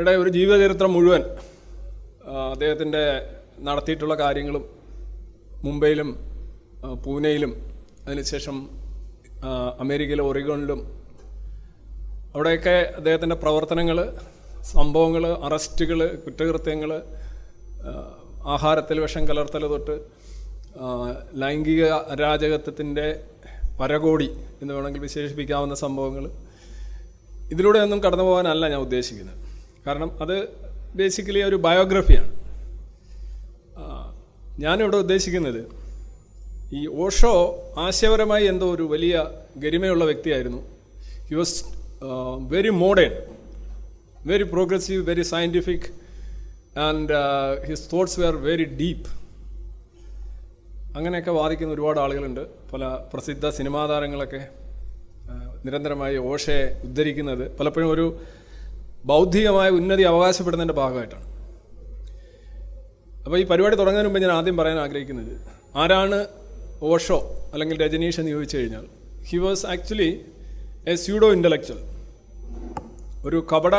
ഇവിടെ ഒരു ജീവചരിത്രം മുഴുവൻ അദ്ദേഹത്തിൻ്റെ നടത്തിയിട്ടുള്ള കാര്യങ്ങളും മുംബൈയിലും പൂനെയിലും അതിനുശേഷം അമേരിക്കയിലെ ഒറിഗോണിലും അവിടെയൊക്കെ അദ്ദേഹത്തിൻ്റെ പ്രവർത്തനങ്ങൾ, സംഭവങ്ങൾ, അറസ്റ്റുകൾ, കുറ്റകൃത്യങ്ങൾ, ആഹാരത്തിൽ വിഷം കലർത്തൽ തൊട്ട് ലൈംഗിക അരാജകത്വത്തിൻ്റെ പരകോടി എന്ന് വേണമെങ്കിൽ വിശേഷിപ്പിക്കാവുന്ന സംഭവങ്ങൾ, ഇതിലൂടെയൊന്നും കടന്നു പോകാനല്ല ഞാൻ ഉദ്ദേശിക്കുന്നത്. കാരണം അത് ബേസിക്കലി ഒരു ബയോഗ്രഫിയാണ്. ഞാനിവിടെ ഉദ്ദേശിക്കുന്നത് ഈ ഓഷോ ആശയപരമായി എന്തോ ഒരു വലിയ ഗരിമയുള്ള വ്യക്തിയായിരുന്നു. He was very modern, very progressive, very scientific, and his thoughts wear very deep. അങ്ങനെയൊക്കെ വാദിക്കുന്ന ഒരുപാട് ആളുകളുണ്ട്. പല പ്രസിദ്ധ സിനിമാ താരങ്ങളൊക്കെ നിരന്തരമായി ഓഷയെ ഉദ്ധരിക്കുന്നത് പലപ്പോഴും ഒരു ബൗദ്ധികമായ ഉന്നതി അവകാശപ്പെടുന്നതിൻ്റെ ഭാഗമായിട്ടാണ്. അപ്പോൾ ഈ പരിപാടി തുടങ്ങുന്നതിന് മുമ്പ് ഞാൻ ആദ്യം പറയാൻ ആഗ്രഹിക്കുന്നത്, ആരാണ് ഓഷോ അല്ലെങ്കിൽ രജനീഷ് എന്ന് ചോദിച്ചു കഴിഞ്ഞാൽ, he was actually A pseudo intellectual, ഒരു കപട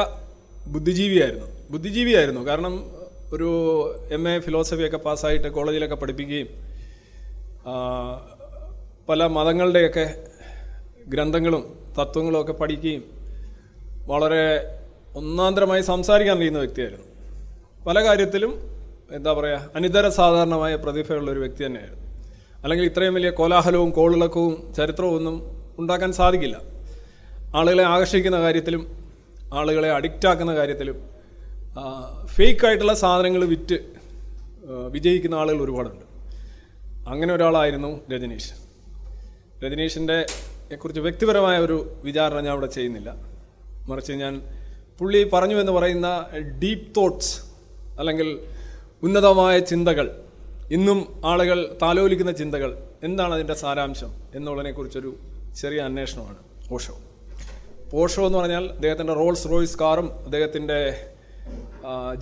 ബുദ്ധിജീവിയായിരുന്നു. കാരണം ഒരു MA ഫിലോസഫിയൊക്കെ പാസ്സായിട്ട് കോളേജിലൊക്കെ പഠിപ്പിക്കുകയും പല മതങ്ങളുടെയൊക്കെ ഗ്രന്ഥങ്ങളും തത്വങ്ങളും ഒക്കെ പഠിക്കുകയും വളരെ ഒന്നാന്തരമായി സംസാരിക്കാൻ കഴിയുന്ന വ്യക്തിയായിരുന്നു. പല കാര്യത്തിലും എന്താ പറയുക, അനിതര സാധാരണമായ പ്രതിഭയുള്ളൊരു വ്യക്തി തന്നെയായിരുന്നു. അല്ലെങ്കിൽ ഇത്രയും വലിയ കോലാഹലവും കോളിളക്കവും ചരിത്രവും ഒന്നും ഉണ്ടാക്കാൻ സാധിക്കില്ല. ആളുകളെ ആകർഷിക്കുന്ന കാര്യത്തിലും ആളുകളെ അഡിക്റ്റാക്കുന്ന കാര്യത്തിലും ഫേക്കായിട്ടുള്ള സാധനങ്ങൾ വിറ്റ് വിജയിക്കുന്ന ആളുകൾ ഒരുപാടുണ്ട്. അങ്ങനെ ഒരാളായിരുന്നു രജനീഷ്. രജനീഷിൻ്റെ കുറിച്ച് വ്യക്തിപരമായ ഒരു വിചാരണ ഞാൻ ഇവിടെ ചെയ്യുന്നില്ല. മറിച്ച് ഞാൻ പുള്ളി പറഞ്ഞു എന്ന് പറയുന്ന ഡീപ്പ് തോട്ട്സ് അല്ലെങ്കിൽ ഉന്നതമായ ചിന്തകൾ, ഇന്നും ആളുകൾ താലോലിക്കുന്ന ചിന്തകൾ, എന്താണ് അതിൻ്റെ സാരാംശം എന്നുള്ളതിനെക്കുറിച്ചൊരു ചെറിയ അന്വേഷണമാണ് ഓഷോ. ഓഷോ എന്ന് പറഞ്ഞാൽ അദ്ദേഹത്തിൻ്റെ റോൾസ് റോയ്സ് കാറും അദ്ദേഹത്തിൻ്റെ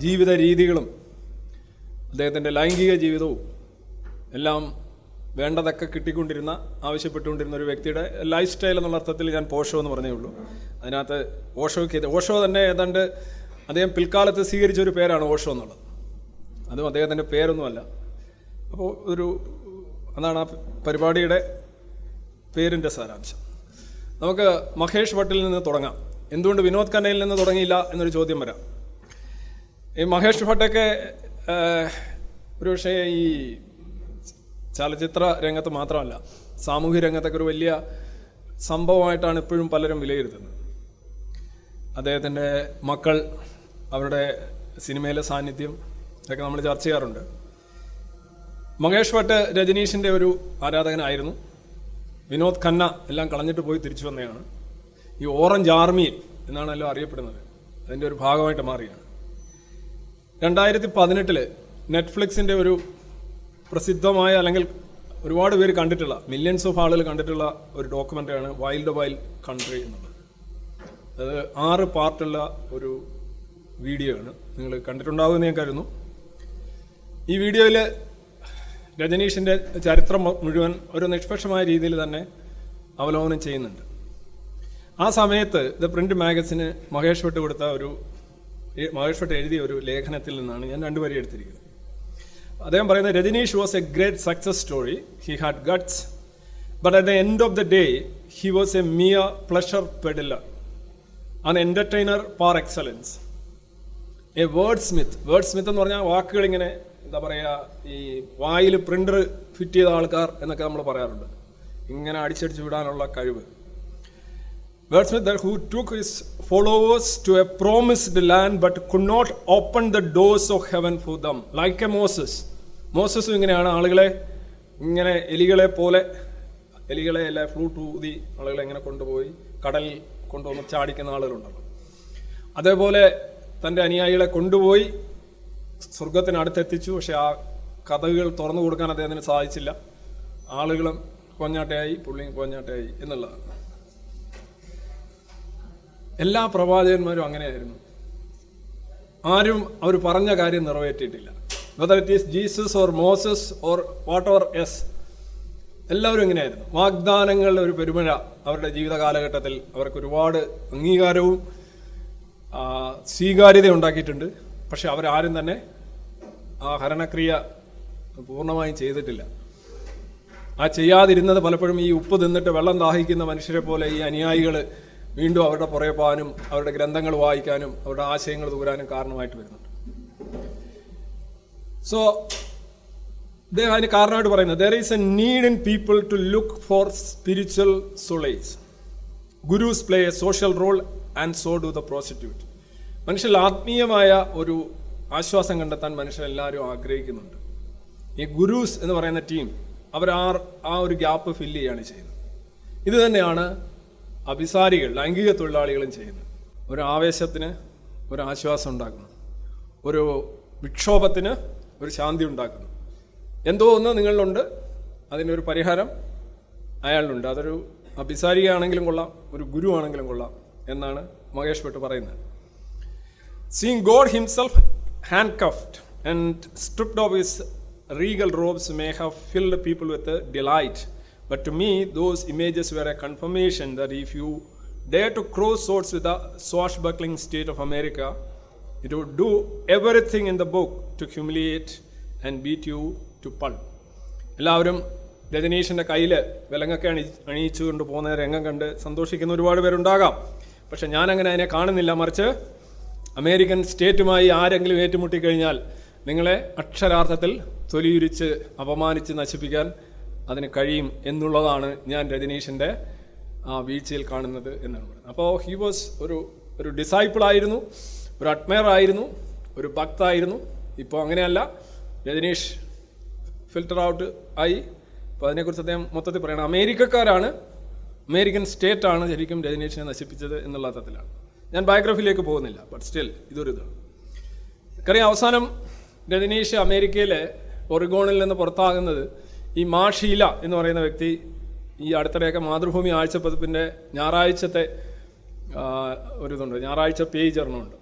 ജീവിത രീതികളും അദ്ദേഹത്തിൻ്റെ ലൈംഗിക ജീവിതവും എല്ലാം വേണ്ടതൊക്കെ കിട്ടിക്കൊണ്ടിരുന്ന, ആവശ്യപ്പെട്ടുകൊണ്ടിരുന്ന ഒരു വ്യക്തിയുടെ ലൈഫ് സ്റ്റൈൽ എന്നുള്ള അർത്ഥത്തിൽ ഞാൻ പോഷോ എന്ന് പറഞ്ഞേ ഉള്ളൂ. അതിനകത്ത് ഓഷോ തന്നെ ഏതാണ്ട് അദ്ദേഹം പിൽക്കാലത്ത് സ്വീകരിച്ച ഒരു പേരാണ് ഓഷോ എന്നുള്ളത്. അതും അദ്ദേഹത്തിൻ്റെ പേരൊന്നുമല്ല. അപ്പോൾ അതാണ് ആ പരിപാടിയുടെ പേരിൻ്റെ സാരാംശം. നമുക്ക് മഹേഷ് ഭട്ടിൽ നിന്ന് തുടങ്ങാം. എന്തുകൊണ്ട് വിനോദ് ഖന്നയിൽ നിന്ന് തുടങ്ങിയില്ല എന്നൊരു ചോദ്യം വരാം. ഈ മഹേഷ് ഭട്ടൊക്കെ ഒരുപക്ഷേ ഈ ചലച്ചിത്ര രംഗത്ത് മാത്രമല്ല, സാമൂഹ്യ രംഗത്തൊക്കെ ഒരു വലിയ സംഭവമായിട്ടാണ് ഇപ്പോഴും പലരും വിലയിരുത്തുന്നത്. അദ്ദേഹത്തിൻ്റെ മക്കൾ, അവരുടെ സിനിമയിലെ സാന്നിധ്യം ഇതൊക്കെ നമ്മൾ ചർച്ച ചെയ്യാറുണ്ട്. മഹേഷ് ഭട്ട് രജനീഷിൻ്റെ ഒരു ആരാധകനായിരുന്നു. വിനോദ് ഖന്ന എല്ലാം കളഞ്ഞിട്ട് പോയി തിരിച്ചു വന്നതാണ്. ഈ ഓറഞ്ച് ആർമിയിൽ എന്നാണല്ലോ അറിയപ്പെടുന്നത്, അതിൻ്റെ ഒരു ഭാഗമായിട്ട് മാറിയാണ്. 2018 നെറ്റ്ഫ്ലിക്സിൻ്റെ ഒരു പ്രസിദ്ധമായ, അല്ലെങ്കിൽ ഒരുപാട് പേര് കണ്ടിട്ടുള്ള, മില്യൺസ് ഓഫ് ആളുകൾ കണ്ടിട്ടുള്ള ഒരു ഡോക്യുമെൻ്ററിയാണ് വൈൽഡ് കൺട്രി എന്നുള്ളത്. അത് 6 പാർട്ടുള്ള ഒരു വീഡിയോ ആണ്. നിങ്ങൾ കണ്ടിട്ടുണ്ടാകുമെന്ന് ഞാൻ കരുതുന്നു. ഈ വീഡിയോയിൽ രജനീഷിൻ്റെ ചരിത്രം മുഴുവൻ ഒരു നിഷ്പക്ഷമായ രീതിയിൽ തന്നെ അവലോകനം ചെയ്യുന്നുണ്ട്. ആ സമയത്ത് ദ പ്രിന്റ് മാഗസിന് മഹേഷ് ഭട്ട് എഴുതിയ ഒരു ലേഖനത്തിൽ നിന്നാണ് ഞാൻ 2 വരി എടുത്തിരിക്കുന്നത്. അദ്ദേഹം പറയുന്നത്, Rajneesh was a great success story. He had guts, but at the end of the day he was a mere pleasure peddler, an entertainer par excellence, a wordsmith എന്ന് പറഞ്ഞാൽ വാക്കുകൾ ഇങ്ങനെ എന്താ പറയുക, ഈ വായിൽ പ്രിൻ്റർ ഫിറ്റ് ചെയ്ത ആൾക്കാർ എന്നൊക്കെ നമ്മൾ പറയാറുണ്ട്. ഇങ്ങനെ അടിച്ചടിച്ച് വിടാനുള്ള കഴിവ്. Wordsmith who took his followers to a promised land but could not open the doors of heaven for them, like a മോസസും ഇങ്ങനെയാണ് ആളുകളെ ഇങ്ങനെ എലികളെ അല്ല ഫ്ലൂട്ട് ഊതി ആളുകളെ ഇങ്ങനെ കൊണ്ടുപോയി കടലിൽ കൊണ്ടുവന്ന് ചാടിക്കുന്ന ആളുകളുണ്ടല്ലോ. അതേപോലെ തൻ്റെ അനുയായികളെ കൊണ്ടുപോയി സ്വർഗത്തിനടുത്തെത്തിച്ചു. പക്ഷെ ആ കഥകൾ തുറന്നു കൊടുക്കാൻ അദ്ദേഹത്തിന് സാധിച്ചില്ല. ആളുകളും കോഞ്ഞാട്ടയായി, പുള്ളിയും കോഞ്ഞാട്ടയായി എന്നുള്ളതാണ്. എല്ലാ പ്രവാചകന്മാരും അങ്ങനെയായിരുന്നു. ആരും അവർ പറഞ്ഞ കാര്യം നിറവേറ്റിയിട്ടില്ല. Whether it is Jesus or Moses or whatever is, എല്ലാവരും ഇങ്ങനെയായിരുന്നു. വാഗ്ദാനങ്ങളുടെ ഒരു പെരുമഴ അവരുടെ ജീവിത കാലഘട്ടത്തിൽ അവർക്ക് ഒരുപാട് അംഗീകാരവും സ്വീകാര്യത ഉണ്ടാക്കിയിട്ടുണ്ട്. പക്ഷെ അവരാരും തന്നെ ആ ഹരണക്രിയ പൂർണ്ണമായും ചെയ്തിട്ടില്ല. ആ ചെയ്യാതിരുന്നത് പലപ്പോഴും ഈ ഉപ്പ് തിന്നിട്ട് വെള്ളം ദാഹിക്കുന്ന മനുഷ്യരെ പോലെ ഈ അനുയായികൾ വീണ്ടും അവരുടെ പുറകെ പോകാനും അവരുടെ ഗ്രന്ഥങ്ങൾ വായിക്കാനും അവരുടെ ആശയങ്ങൾ തൂരാനും കാരണമായിട്ട് വരുന്നുണ്ട്. സോ അദ്ദേഹം അതിന് കാരണമായിട്ട് പറയുന്നത്, there is a need in people to look for spiritual solace. Gurus play a social role and so do the prostitute. മനുഷ്യരിൽ ആത്മീയമായ ഒരു ആശ്വാസം കണ്ടെത്താൻ മനുഷ്യരെല്ലാവരും ആഗ്രഹിക്കുന്നുണ്ട്. ഈ ഗുരുസ് എന്ന് പറയുന്ന ടീം അവർ ആ ഒരു ഗ്യാപ്പ് ഫില്ല് ചെയ്യുകയാണ് ചെയ്യുന്നത്. ഇത് തന്നെയാണ് അഭിസാരികൾ, ലൈംഗിക തൊഴിലാളികളും ചെയ്യുന്നത്. ഒരു ആവേശത്തിന് ഒരു ആശ്വാസം ഉണ്ടാക്കുന്നു, ഒരു വിക്ഷോഭത്തിന് ഒരു ശാന്തി ഉണ്ടാക്കുന്നു. എന്തോ ഒന്ന് നിങ്ങളിലുണ്ട്, അതിനൊരു പരിഹാരം അയാളിലുണ്ട്. അതൊരു അഭിസാരികയാണെങ്കിലും കൊള്ളാം, ഒരു ഗുരു ആണെങ്കിലും കൊള്ളാം എന്നാണ് മഹേഷ് ഭട്ട് പറയുന്നത്. Seeing God himself handcuffed and stripped of his regal robes may have filled people with delight. But to me, those images were a confirmation that if you dare to cross swords with the swashbuckling state of America, it would do everything in the book to humiliate and beat you to pulp. എല്ലാവരും രജനീഷിൻ്റെ കയ്യിൽ വിലങ്ങൊക്കെ അണിയിച്ചുകൊണ്ട് പോകുന്ന രംഗം കണ്ട് സന്തോഷിക്കുന്ന ഒരുപാട് പേരുണ്ടാകാം. പക്ഷെ ഞാനങ്ങനെ അതിനെ കാണുന്നില്ല. മറിച്ച് അമേരിക്കൻ സ്റ്റേറ്റുമായി ആരെങ്കിലും ഏറ്റുമുട്ടിക്കഴിഞ്ഞാൽ നിങ്ങളെ അക്ഷരാർത്ഥത്തിൽ തൊലിയുരിച്ച് അപമാനിച്ച് നശിപ്പിക്കാൻ അതിന് കഴിയും എന്നുള്ളതാണ് ഞാൻ രജനീഷിൻ്റെ ആ വീഴ്ചയിൽ കാണുന്നത് എന്നാണ് പറയുന്നത്. അപ്പോൾ ഹി വാസ് ഒരു ഡിസൈപ്പിൾ ആയിരുന്നു, ഒരു അഡ്മയർ ആയിരുന്നു, ഒരു ഭക്തായിരുന്നു. ഇപ്പോൾ അങ്ങനെയല്ല, രജനീഷ് ഫിൽട്ടർ ഔട്ട് ആയി. അപ്പോൾ അതിനെക്കുറിച്ച് അദ്ദേഹം മൊത്തത്തിൽ പറയണം. അമേരിക്കൻ സ്റ്റേറ്റാണ് ശരിക്കും രജനീഷിനെ നശിപ്പിച്ചത് എന്നുള്ള അർത്ഥത്തിലാണ്. ഞാൻ ബയോഗ്രഫിയിലേക്ക് പോകുന്നില്ല, ബട്ട് സ്റ്റിൽ ഇതൊരു ഇതാണ്. കാര്യം അവസാനം രജനീഷ് അമേരിക്കയിലെ ഒറിഗോണിൽ നിന്ന് പുറത്താകുന്നത് ഈ മാ ഷീല എന്ന് പറയുന്ന വ്യക്തി ഈ അടുത്തിടെയൊക്കെ മാതൃഭൂമി ആഴ്ചപ്പതിപ്പിൻ്റെ ഞായറാഴ്ചത്തെ ഒരിതുണ്ട്, ഞായറാഴ്ച പേജ് ഒരെണ്ണമുണ്ട്.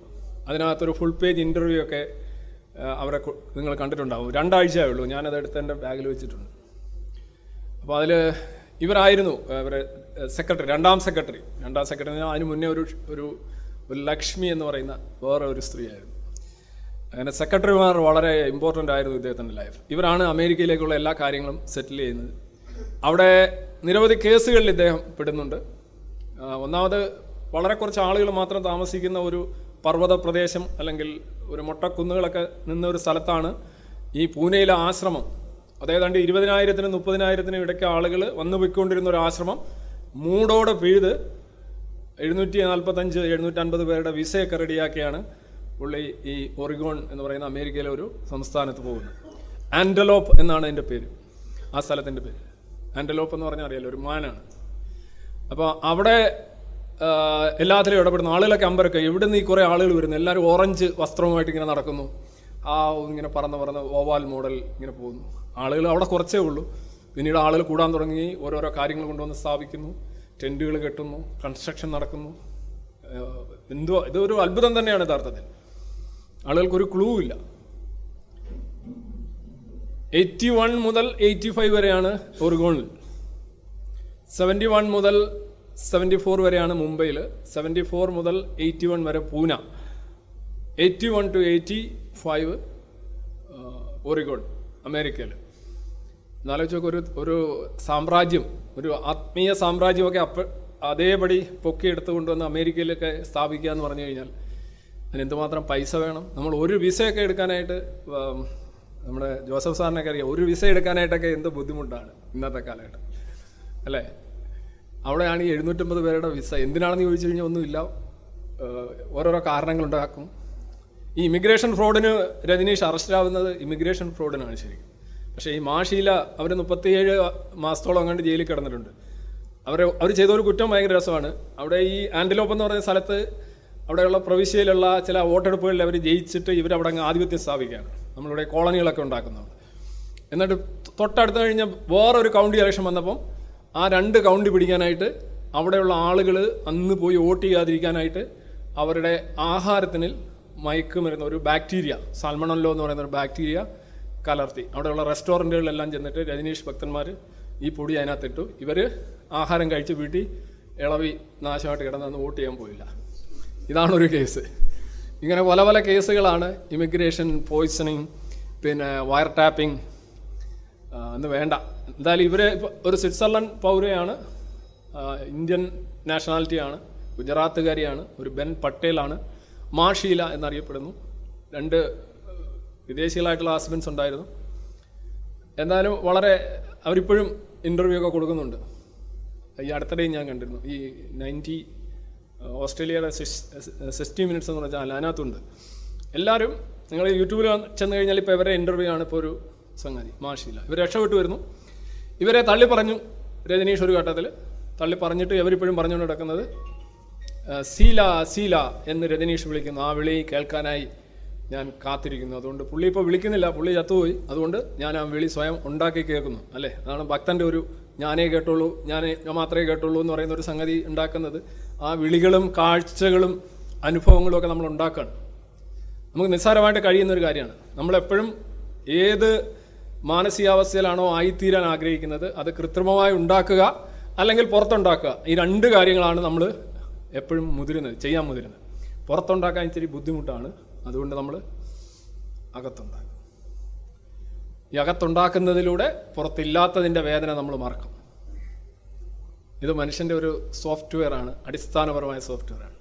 അതിനകത്തൊരു ഫുൾ പേജ് ഇൻ്റർവ്യൂ ഒക്കെ അവരെ നിങ്ങൾ കണ്ടിട്ടുണ്ടാകും. 2 ആഴ്ചയേ ഉള്ളൂ, ഞാനത് എടുത്ത് എൻ്റെ ബാഗിൽ വെച്ചിട്ടുണ്ട്. അപ്പോൾ അതിൽ ഇവരായിരുന്നു അവരെ രണ്ടാം സെക്രട്ടറി. അതിന് മുന്നേ ഒരു ലക്ഷ്മി എന്ന് പറയുന്ന വേറെ ഒരു സ്ത്രീയായിരുന്നു. അങ്ങനെ സെക്രട്ടറിമാർ വളരെ ഇമ്പോർട്ടൻ്റ് ആയിരുന്നു ഇദ്ദേഹത്തിൻ്റെ ലൈഫ്. ഇവരാണ് അമേരിക്കയിലേക്കുള്ള എല്ലാ കാര്യങ്ങളും സെറ്റിൽ ചെയ്യുന്നത്. അവിടെ നിരവധി കേസുകളിൽ ഇദ്ദേഹം പെടുന്നുണ്ട്. ഒന്നാമത് വളരെ കുറച്ച് ആളുകൾ മാത്രം താമസിക്കുന്ന ഒരു പർവ്വത പ്രദേശം അല്ലെങ്കിൽ ഒരു മൊട്ടക്കുന്നുകളൊക്കെ നിന്ന ഒരു സ്ഥലത്താണ് ഈ പൂനെയിലെ ആശ്രമം. അതായത് 20,000-നും 30,000-നും ഇടയ്ക്ക് ആളുകൾ വന്നു പോയിക്കൊണ്ടിരുന്ന ഒരു ആശ്രമം മൂടോടെ പിഴുത് 745-750 പേരുടെ വിസയൊക്കെ റെഡിയാക്കിയാണ് പുള്ളി ഈ ഒറിഗോൺ എന്ന് പറയുന്ന അമേരിക്കയിലെ ഒരു സംസ്ഥാനത്ത് പോകുന്നത്. ആൻഡലോപ്പ് എന്നാണ് അതിൻ്റെ പേര്, ആ സ്ഥലത്തിൻ്റെ പേര്. ആൻഡലോപ്പ് എന്ന് പറഞ്ഞാൽ അറിയാലോ, ഒരു മാനാണ്. അപ്പോൾ അവിടെ എല്ലാത്തിലും ഇടപെടുന്ന ആളുകളൊക്കെ അമ്പരൊക്കെ എവിടെ നിന്ന് ഈ കുറേ ആളുകൾ വരുന്നു. എല്ലാവരും ഓറഞ്ച് വസ്ത്രവുമായിട്ട് ഇങ്ങനെ നടക്കുന്നു. ഇങ്ങനെ പറന്ന് ഓവാൽ മോഡൽ ഇങ്ങനെ പോകുന്നു. ആളുകൾ അവിടെ കുറച്ചേ ഉള്ളൂ. പിന്നീട് ആളുകൾ കൂടാൻ തുടങ്ങി, ഓരോരോ കാര്യങ്ങൾ കൊണ്ടുവന്ന് സ്ഥാപിക്കുന്നു, ടെൻറ്റുകൾ കെട്ടുന്നു, കൺസ്ട്രക്ഷൻ നടക്കുന്നു. ഇതൊരു അത്ഭുതം തന്നെയാണ് യഥാർത്ഥത്തിൽ. ആളുകൾക്കൊരു ക്ലൂ ഇല്ല. 81 മുതൽ 85 വരെയാണ് ഒറിഗോണിൽ, 71 മുതൽ 74 വരെയാണ് മുംബൈയിൽ, 74 മുതൽ 81 വരെ പൂന, 81 to 85 ഒറിഗോൺ അമേരിക്കയിൽ. എന്നാലോചിച്ചൊക്കെ ഒരു സാമ്രാജ്യം, ഒരു ആത്മീയ സാമ്രാജ്യമൊക്കെ അതേപടി പൊക്കിയെടുത്ത് കൊണ്ടുവന്ന് അമേരിക്കയിലൊക്കെ സ്ഥാപിക്കുക എന്ന് പറഞ്ഞു കഴിഞ്ഞാൽ അതിനെന്തുമാത്രം പൈസ വേണം. നമ്മൾ ഒരു വിസയൊക്കെ എടുക്കാനായിട്ട്, നമ്മുടെ ജോസഫ് സാറിനൊക്കെ അറിയാം, ഒരു വിസ എടുക്കാനായിട്ടൊക്കെ എന്ത് ബുദ്ധിമുട്ടാണ് ഇന്നത്തെ കാലഘട്ടം അല്ലേ. അവിടെയാണ് ഈ 750 പേരുടെ വിസ. എന്തിനാണെന്ന് ചോദിച്ചു കഴിഞ്ഞാൽ ഒന്നുമില്ല, ഓരോരോ കാരണങ്ങളുണ്ടാക്കും. ഈ ഇമിഗ്രേഷൻ ഫ്രോഡിന് രജനീഷ് അറസ്റ്റിലാവുന്നത് ഇമിഗ്രേഷൻ ഫ്രോഡിനാണ് ശരിക്കും. പക്ഷേ ഈ മാഷീല അവർ 37 മാസത്തോളം അങ്ങോട്ട് ജയിലിൽ കിടന്നിട്ടുണ്ട്. അവർ ചെയ്ത ഒരു കുറ്റം ഭയങ്കര രസമാണ്. അവിടെ ഈ ആൻഡലോപ്പ് എന്ന് പറയുന്ന സ്ഥലത്ത് അവിടെയുള്ള പ്രവിശ്യയിലുള്ള ചില വോട്ടെടുപ്പുകളിൽ അവർ ജയിച്ചിട്ട് ഇവരവിടെ അങ്ങ് ആധിപത്യം സ്ഥാപിക്കുകയാണ്. നമ്മളിവിടെ കോളനികളൊക്കെ ഉണ്ടാക്കുന്നുണ്ട്. എന്നിട്ട് തൊട്ടടുത്ത് കഴിഞ്ഞ വേറൊരു കൗണ്ടി ഇലക്ഷൻ വന്നപ്പം ആ 2 കൗണ്ടി പിടിക്കാനായിട്ട് അവിടെയുള്ള ആളുകൾ അന്ന് പോയി വോട്ട് ചെയ്യാതിരിക്കാനായിട്ട് അവരുടെ ആഹാരത്തിന് മയക്കുമരുന്ന്, ഒരു ബാക്ടീരിയ, സാൽമണല്ലോ എന്ന് പറയുന്ന ഒരു ബാക്ടീരിയ കലർത്തി അവിടെയുള്ള റെസ്റ്റോറൻറ്റുകളിലെല്ലാം ചെന്നിട്ട് രജനീഷ് ഭക്തന്മാർ ഈ പൊടി അതിനകത്തിട്ടു. ഇവർ ആഹാരം കഴിച്ച് വീട്ടിൽ ഇളവി നാശമായിട്ട് കിടന്നു വോട്ട് ചെയ്യാൻ പോയില്ല. ഇതാണൊരു കേസ്. ഇങ്ങനെ പല പല കേസുകളാണ്. ഇമിഗ്രേഷൻ, പോയിസണിങ്, പിന്നെ വയർ ടാപ്പിംഗ് എന്ന് വേണ്ട. എന്തായാലും ഇവർ ഒരു സ്വിറ്റ്സർലൻഡ് പൗരയാണ്, ഇന്ത്യൻ നാഷണാലിറ്റിയാണ്, ഗുജറാത്തുകാരിയാണ്, ഒരു ബെൻ പട്ടേലാണ്, മാഷീല എന്നറിയപ്പെടുന്നു. 2 വിദേശികളായിട്ടുള്ള ഹസ്ബൻഡ്സ് ഉണ്ടായിരുന്നു. എന്നാലും വളരെ അവരിപ്പോഴും ഇൻ്റർവ്യൂ ഒക്കെ കൊടുക്കുന്നുണ്ട്. ഈ അടുത്തിടെയും ഞാൻ കണ്ടിരുന്നു. ഈ 90 ഓസ്ട്രേലിയയുടെ 60 മിനിറ്റ്സ് എന്ന് പറഞ്ഞാൽ അതിനകത്തുണ്ട്. എല്ലാവരും നിങ്ങൾ യൂട്യൂബിൽ ചെന്ന് കഴിഞ്ഞാൽ ഇപ്പോൾ ഇവരെ ഇൻ്റർവ്യൂ ആണ് ഇപ്പോൾ ഒരു സംഗതി. മാഷില്ല, ഇവർ രക്ഷപ്പെട്ടു വരുന്നു. ഇവരെ തള്ളി പറഞ്ഞു രജനീഷ് ഒരു ഘട്ടത്തിൽ തള്ളി പറഞ്ഞിട്ട് ഇവരിപ്പോഴും പറഞ്ഞുകൊണ്ട് നടക്കുന്നത് സീല സീല എന്ന് രജനീഷ് വിളിക്കുന്നു. ആ വിളി കേൾക്കാനായി ഞാൻ കാത്തിരിക്കുന്നു. അതുകൊണ്ട് പുള്ളി ഇപ്പോൾ വിളിക്കുന്നില്ല, പുള്ളി ചത്തുപോയി. അതുകൊണ്ട് ഞാൻ ആ വിളി സ്വയം ഉണ്ടാക്കി കേൾക്കുന്നു. അല്ലേ, അതാണ് ഭക്തൻ്റെ ഒരു ഞാനേ കേട്ടുള്ളൂ, ഞാൻ മാത്രമേ കേട്ടുള്ളൂ എന്ന് പറയുന്ന ഒരു സംഗതി ഉണ്ടാക്കുന്നത്. ആ വിളികളും കാഴ്ചകളും അനുഭവങ്ങളും ഒക്കെ നമ്മൾ ഉണ്ടാക്കുകയാണ്. നമുക്ക് നിസ്സാരമായിട്ട് കഴിയുന്നൊരു കാര്യമാണ്. നമ്മളെപ്പോഴും ഏത് മാനസികാവസ്ഥയിലാണോ ആയിത്തീരാൻ ആഗ്രഹിക്കുന്നത് അത് കൃത്രിമമായി ഉണ്ടാക്കുക അല്ലെങ്കിൽ പുറത്തുണ്ടാക്കുക. ഈ 2 കാര്യങ്ങളാണ് നമ്മൾ എപ്പോഴും ചെയ്യാൻ മുതിരുന്നത്. പുറത്തുണ്ടാക്കാൻ ഇച്ചിരി ബുദ്ധിമുട്ടാണ്. അതുകൊണ്ട് നമ്മൾ അകത്തുണ്ടാക്കും. ഈ അകത്തുണ്ടാക്കുന്നതിലൂടെ പുറത്തില്ലാത്തതിൻ്റെ വേദന നമ്മൾ മറക്കും. ഇത് മനുഷ്യൻ്റെ ഒരു സോഫ്റ്റ്വെയർ ആണ്, അടിസ്ഥാനപരമായ സോഫ്റ്റ്വെയർ ആണ്.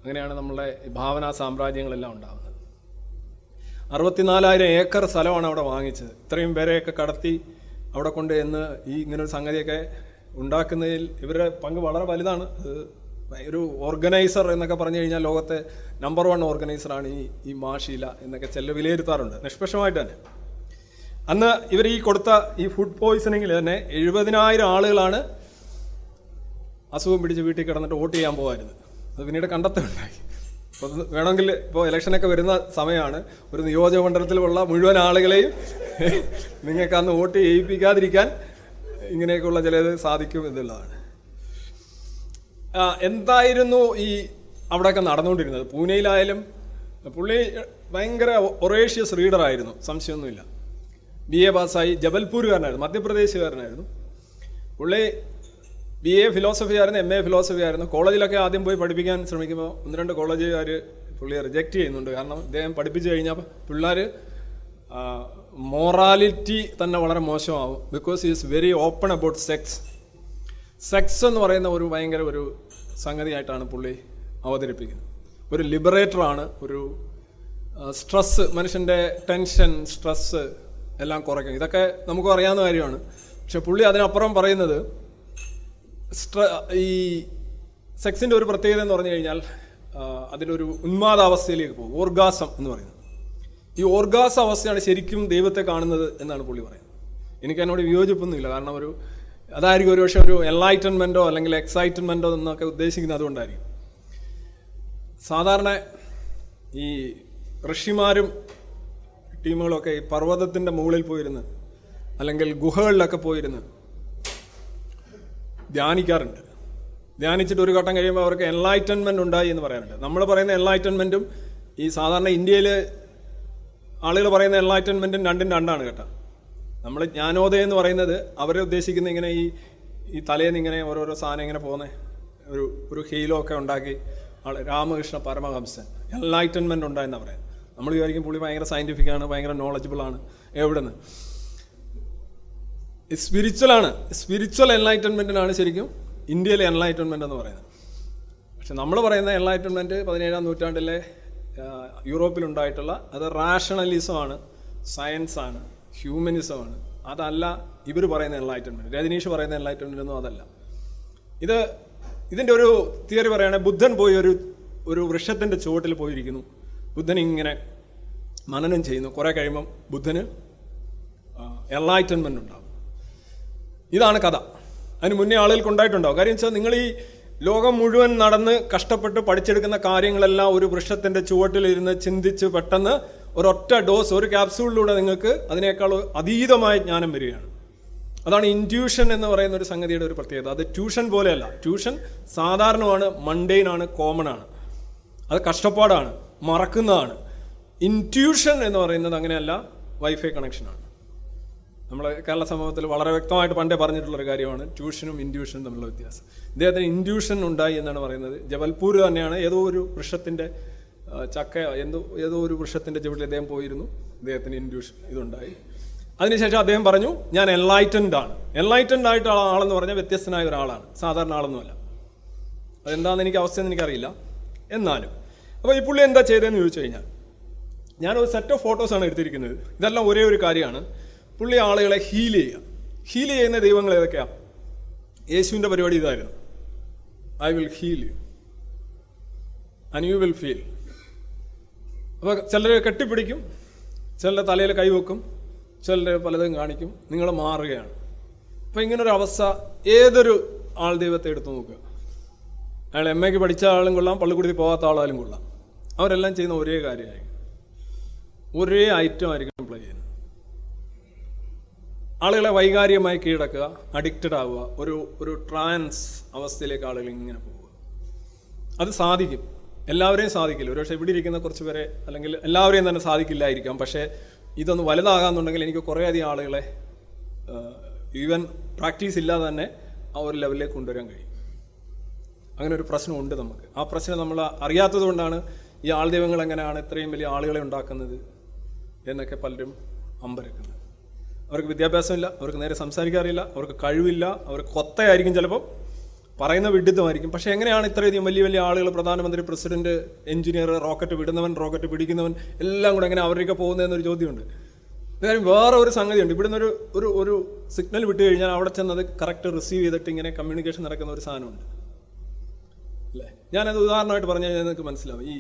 അങ്ങനെയാണ് നമ്മളുടെ ഭാവനാ സാമ്രാജ്യങ്ങളെല്ലാം ഉണ്ടാകുന്നത്. 64,000 ഏക്കർ സ്ഥലമാണ് അവിടെ വാങ്ങിച്ചത്. ഇത്രയും പേരെയൊക്കെ കടത്തി അവിടെ കൊണ്ട് എന്ന് ഈ ഇങ്ങനൊരു സംഗതിയൊക്കെ ഉണ്ടാക്കുന്നതിൽ ഇവരുടെ പങ്ക് വളരെ വലുതാണ്. ഒരു ഓർഗനൈസർ എന്നൊക്കെ പറഞ്ഞു കഴിഞ്ഞാൽ ലോകത്തെ നമ്പർ 1 ഓർഗനൈസറാണ് ഈ മാഷീല എന്നൊക്കെ വിലയിരുത്താറുണ്ട്, നിഷ്പക്ഷമായിട്ട് തന്നെ. അന്ന് ഇവർ ഈ കൊടുത്ത ഈ ഫുഡ് പോയിസണിങ്ങിൽ തന്നെ 70,000 ആളുകളാണ് അസുഖം പിടിച്ച് വീട്ടിൽ കിടന്നിട്ട് വോട്ട് ചെയ്യാൻ പോകുമായിരുന്നു. അത് പിന്നീട് കണ്ടെത്തുണ്ടായി. അപ്പോൾ വേണമെങ്കിൽ ഇപ്പോൾ ഇലക്ഷനൊക്കെ വരുന്ന സമയമാണ്, ഒരു നിയോജക മണ്ഡലത്തിലുള്ള മുഴുവൻ ആളുകളെയും നിങ്ങൾക്ക് അന്ന് വോട്ട് ചെയ്യിപ്പിക്കാതിരിക്കാൻ ഇങ്ങനെയൊക്കെയുള്ള ചിലത് സാധിക്കും എന്നുള്ളതാണ്. എന്തായിരുന്നു ഈ അവിടെയൊക്കെ നടന്നുകൊണ്ടിരുന്നത്? പൂനെയിലായാലും പുള്ളി ഭയങ്കര ഒറേഷ്യസ് റീഡറായിരുന്നു, സംശയമൊന്നുമില്ല. BA പാസ്സായി, ജബൽപൂരുകാരനായിരുന്നു, മധ്യപ്രദേശുകാരനായിരുന്നു. പുള്ളി BA ഫിലോസഫി ആയിരുന്നു, MA ഫിലോസഫി ആയിരുന്നു. കോളേജിലൊക്കെ ആദ്യം പോയി പഠിപ്പിക്കാൻ ശ്രമിക്കുമ്പോൾ 1-2 കോളേജുകാർ പുള്ളിയെ റിജക്റ്റ് ചെയ്യുന്നുണ്ട്. കാരണം ഇദ്ദേഹം പഠിപ്പിച്ചു കഴിഞ്ഞാൽ പിള്ളേർ മോറാലിറ്റി തന്നെ വളരെ മോശമാവും. Because he is very open about sex എന്ന് പറയുന്ന ഒരു ഭയങ്കര ഒരു സംഗതിയായിട്ടാണ് പുള്ളി അവതരിപ്പിക്കുന്നത്. ഒരു ലിബറേറ്ററാണ്, ഒരു സ്ട്രെസ്സ്, മനുഷ്യൻ്റെ ടെൻഷൻ, സ്ട്രെസ്സ് എല്ലാം കുറയ്ക്കും. ഇതൊക്കെ നമുക്ക് അറിയാവുന്ന കാര്യമാണ്. പക്ഷെ പുള്ളി അതിനപ്പുറം പറയുന്നത് ഈ സെക്സിൻ്റെ ഒരു പ്രത്യേകത എന്ന് പറഞ്ഞു കഴിഞ്ഞാൽ അതിലൊരു ഉന്മാദാവസ്ഥയിലേക്ക് പോകും, ഓർഗാസം എന്ന് പറയുന്നത്. ഈ ഓർഗാസ അവസ്ഥയാണ് ശരിക്കും ദൈവത്തെ കാണുന്നത് എന്നാണ് പുള്ളി പറയുന്നത്. എനിക്കതിനോട് വിയോജിപ്പൊന്നുമില്ല. കാരണം അതായിരിക്കും ഒരു പക്ഷേ ഒരു എൻലൈറ്റൻമെൻറ്റോ അല്ലെങ്കിൽ എക്സൈറ്റ്മെൻറ്റോ എന്നൊക്കെ ഉദ്ദേശിക്കുന്നത് അതുകൊണ്ടായിരിക്കും. സാധാരണ ഈ ഋഷിമാരും ടീമുകളൊക്കെ ഈ പർവ്വതത്തിൻ്റെ മുകളിൽ പോയിരുന്ന് അല്ലെങ്കിൽ ഗുഹകളിലൊക്കെ പോയിരുന്ന് ധ്യാനിക്കാറുണ്ട്. ധ്യാനിച്ചിട്ട് ഒരു ഘട്ടം കഴിയുമ്പോൾ അവർക്ക് എൻലൈറ്റൻമെൻറ്റ് ഉണ്ടായി എന്ന് പറയാറുണ്ട്. നമ്മൾ പറയുന്ന എൻലൈറ്റൻമെൻറ്റും ഈ സാധാരണ ഇന്ത്യയിൽ ആളുകൾ പറയുന്ന എൻലൈറ്റൻമെൻറ്റും രണ്ടും രണ്ടാണ് കേട്ടോ. നമ്മൾ ജ്ഞാനോദയം എന്ന് പറയുന്നത് അവരെ ഉദ്ദേശിക്കുന്ന ഇങ്ങനെ ഈ തലേന്ന് ഇങ്ങനെ ഓരോരോ സാധനം ഇങ്ങനെ പോകുന്ന ഒരു ഹീലോ ഒക്കെ ഉണ്ടാക്കി രാമകൃഷ്ണ പരമഹംസൻ എൻലൈറ്റൻമെൻറ്റ് ഉണ്ടായെന്നാണ് പറയുന്നത്. നമ്മൾ വിചാരിക്കും പുള്ളി ഭയങ്കര സയൻറ്റിഫിക് ആണ്, ഭയങ്കര നോളജബിളാണ്. എവിടെ നിന്ന്? സ്പിരിച്വലാണ്. സ്പിരിച്വൽ എൻലൈറ്റൻമെൻറ്റിനാണ് ശരിക്കും ഇന്ത്യയിലെ എൻലൈറ്റൻമെൻറ്റ് എന്ന് പറയുന്നത്. പക്ഷെ നമ്മൾ പറയുന്ന എൻലൈറ്റൻമെൻറ്റ് 17-ാം നൂറ്റാണ്ടിലെ യൂറോപ്പിലുണ്ടായിട്ടുള്ള അത് റാഷണലിസമാണ്, സയൻസാണ്, ഹ്യൂമനിസമാണ്. അതല്ല ഇവർ പറയുന്ന എൻലൈറ്റൻമെൻറ്റ്. രജനീഷ് പറയുന്ന എൻലൈറ്റൻമെൻറ്റ് ഒന്നും അതല്ല. ഇതിൻ്റെ ഒരു തിയറി പറയുകയാണെങ്കിൽ ബുദ്ധൻ പോയി ഒരു വൃക്ഷത്തിൻ്റെ ചുവട്ടിൽ പോയിരിക്കുന്നു. ബുദ്ധൻ ഇങ്ങനെ മനനം ചെയ്യുന്നു. കുറേ കഴിയുമ്പം ബുദ്ധന് എൻലൈറ്റൻമെൻറ്റ് ഉണ്ടാകും. ഇതാണ് കഥ. അതിന് മുന്നേ ആളുകൾക്ക് ഉണ്ടായിട്ടുണ്ടാവും. കാര്യം വെച്ചാൽ നിങ്ങൾ ഈ ലോകം മുഴുവൻ നടന്ന് കഷ്ടപ്പെട്ട് പഠിച്ചെടുക്കുന്ന കാര്യങ്ങളെല്ലാം ഒരു വൃക്ഷത്തിൻ്റെ ചുവട്ടിലിരുന്ന് ചിന്തിച്ച് പെട്ടെന്ന് ഒരൊറ്റ ഡോസ്, ഒരു ക്യാപ്സൂളിലൂടെ നിങ്ങൾക്ക് അതിനേക്കാൾ അതീതമായ ജ്ഞാനം വരികയാണ്. അതാണ് ഇൻറ്റ്യൂഷൻ എന്ന് പറയുന്ന ഒരു സംഗതിയുടെ ഒരു പ്രത്യേകത. അത് ട്യൂഷൻ പോലെയല്ല. ട്യൂഷൻ സാധാരണമാണ്, മണ്ടൈനാണ്, കോമൺ ആണ്. അത് കഷ്ടപ്പാടാണ്, മറക്കുന്നതാണ്. ഇൻറ്റ്യൂഷൻ എന്ന് പറയുന്നത് അങ്ങനെയല്ല, വൈഫൈ കണക്ഷനാണ്. നമ്മളെ കേരള സമൂഹത്തിൽ വളരെ വ്യക്തമായിട്ട് പണ്ടേ പറഞ്ഞിട്ടുള്ളൊരു കാര്യമാണ് ട്യൂഷനും ഇൻഡ്യൂഷനും തമ്മിലുള്ള വ്യത്യാസം. ഇദ്ദേഹത്തിന് ഇൻഡ്യൂഷൻ ഉണ്ടായി എന്നാണ് പറയുന്നത്. ജബൽപൂർ തന്നെയാണ് ഏതോ ഒരു വൃക്ഷത്തിൻ്റെ ചക്ക ഏതോ ഒരു വൃക്ഷത്തിൻ്റെ ചുവട്ടിൽ അദ്ദേഹം പോയിരുന്നു, അദ്ദേഹത്തിന് ഇൻഡ്യൂഷൻ ഇതുണ്ടായി. അതിനുശേഷം അദ്ദേഹം പറഞ്ഞു, ഞാൻ എൻലൈറ്റൻഡ് ആണ്. എൻലൈറ്റൻഡ് ആയിട്ട് ആളെന്ന് പറഞ്ഞാൽ വ്യത്യസ്തനായ ഒരാളാണ്, സാധാരണ ആളൊന്നുമല്ല. അതെന്താണെന്ന് എനിക്ക് അവസ്ഥയെന്ന് എനിക്കറിയില്ല. എന്നാലും അപ്പോൾ ഈ പുള്ളി എന്താ ചെയ്തതെന്ന് ചോദിച്ചു കഴിഞ്ഞാൽ, ഞാനൊരു സെറ്റ് ഓഫ് ഫോട്ടോസാണ് എടുത്തിരിക്കുന്നത്. ഇതെല്ലാം ഒരേ ഒരു കാര്യമാണ്. പുള്ളി ആളുകളെ ഹീൽ ചെയ്യുന്ന ദൈവങ്ങൾ ഏതൊക്കെയാണ്? യേശുവിൻ്റെ പരിപാടി ഇതായിരുന്നു, I will heal you and you will feel. അപ്പോൾ ചിലരെ കെട്ടിപ്പിടിക്കും, ചിലരുടെ തലയിൽ കൈവെക്കും, ചിലരെ പലതും കാണിക്കും, നിങ്ങൾ മാറുകയാണ്. അപ്പോൾ ഇങ്ങനൊരു അവസ്ഥ ഏതൊരു ആൾ ദൈവത്തെ എടുത്തു നോക്കുക. അയാൾ MA പഠിച്ച ആളും കൊള്ളാം, പള്ളിക്കൂടത്തിൽ പോകാത്ത ആളാലും കൊള്ളാം, അവരെല്ലാം ചെയ്യുന്ന ഒരേ കാര്യമായിരിക്കും, ഒരേ ഐറ്റം ആയിരിക്കും പ്ലേ ചെയ്യുന്നത്. ആളുകളെ വൈകാരികമായി കീഴടക്കുക, അഡിക്റ്റഡ് ആവുക, ഒരു ട്രാൻസ് അവസ്ഥയിലേക്ക് ആളുകൾ ഇങ്ങനെ പോവുക. അത് സാധിക്കും, എല്ലാവരെയും സാധിക്കില്ല. ഒരുപക്ഷെ ഇവിടെ ഇരിക്കുന്ന കുറച്ച് പേരെ അല്ലെങ്കിൽ എല്ലാവരെയും തന്നെ സാധിക്കില്ലായിരിക്കാം. പക്ഷേ ഇതൊന്ന് വലുതാകാന്നുണ്ടെങ്കിൽ എനിക്ക് കുറേയധികം ആളുകളെ ഈവൻ പ്രാക്ടീസ് ഇല്ലാതെ തന്നെ ആ ഒരു ലെവലിലേക്ക് കൊണ്ടുവരാൻ കഴിയും. അങ്ങനെ ഒരു പ്രശ്നമുണ്ട് നമുക്ക്. ആ പ്രശ്നം നമ്മൾ അറിയാത്തത് കൊണ്ടാണ് ഈ ആൾ ദൈവങ്ങൾ എങ്ങനെയാണ് ഇത്രയും വലിയ ആളുകളെ ഉണ്ടാക്കുന്നത് എന്നൊക്കെ പലരും അമ്പരക്കുന്നത്. അവർക്ക് വിദ്യാഭ്യാസമില്ല, അവർക്ക് നേരെ സംസാരിക്കാറില്ല, അവർക്ക് കഴിവില്ല, അവർക്ക് കൊത്തയായിരിക്കും, ചിലപ്പോൾ പറയുന്ന വിഡിത്തമായിരിക്കും. പക്ഷേ എങ്ങനെയാണ് ഇത്രയധികം വലിയ വലിയ ആളുകൾ, പ്രധാനമന്ത്രി, പ്രസിഡന്റ്, എഞ്ചിനീയർ, റോക്കറ്റ് വിടുന്നവൻ, റോക്കറ്റ് പിടിക്കുന്നവൻ, എല്ലാം കൂടെ എങ്ങനെ അവരൊക്കെ പോകുന്നതെന്നൊരു ചോദ്യമുണ്ട്. കാര്യം വേറെ ഒരു സംഗതിയുണ്ട്. ഇവിടുന്ന് ഒരു സിഗ്നൽ വിട്ട് കഴിഞ്ഞാൽ അവിടെ ചെന്നത് കറക്റ്റ് റിസീവ് ചെയ്തിട്ട് ഇങ്ങനെ കമ്മ്യൂണിക്കേഷൻ നടക്കുന്ന ഒരു സാധനമുണ്ട് അല്ലേ? ഞാനത് ഉദാഹരണമായിട്ട് പറഞ്ഞു കഴിഞ്ഞാൽ നിങ്ങൾക്ക് മനസ്സിലാവും. ഈ